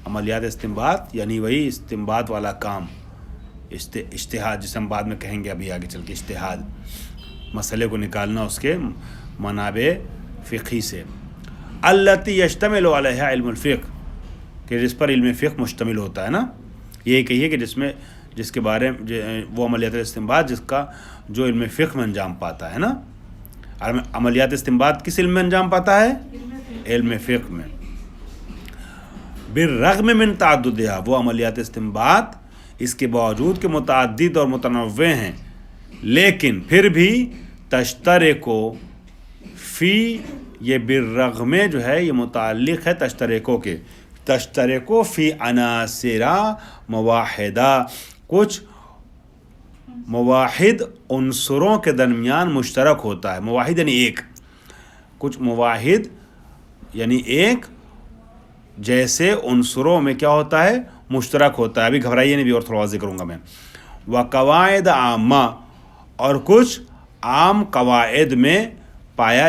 عملیات استنباط یعنی وہی استنباط والا کام، اجتہاد جسے ہم بعد میں کہیں گے ابھی آگے چل کے، اجتہاد مسئلے کو نکالنا اس کے منابع فقہی سے. التی یشتمل علیہا علم الفقہ، کہ جس پر علم فقہ مشتمل ہوتا ہے نا. یہی کہیے کہ جس کے بارے میں وہ عملیات استنباط جس کا جو علم فقہ میں انجام پاتا ہے نا. عملیات استنباط کس علم میں انجام پاتا ہے؟ علم فقہ میں. بالرغم من تعددها، وہ عملیات استنباط اس کے باوجود کہ متعدد اور متنوع ہیں، لیکن پھر بھی تشترکو فی، یہ بالرغم جو ہے یہ متعلق ہے تشترکو فی عناصر مواحدہ، کچھ مواحد عنصروں کے درمیان مشترک ہوتا ہے. مواحد یعنی ایک، کچھ مواحد یعنی ایک جیسے عنصروں میں کیا ہوتا ہے؟ مشترک ہوتا ہے. ابھی گھبرائیے نہیں، بھی اور تھوڑا واضح کروں گا میں. وقواعد عامہ، اور کچھ عام قواعد میں پایا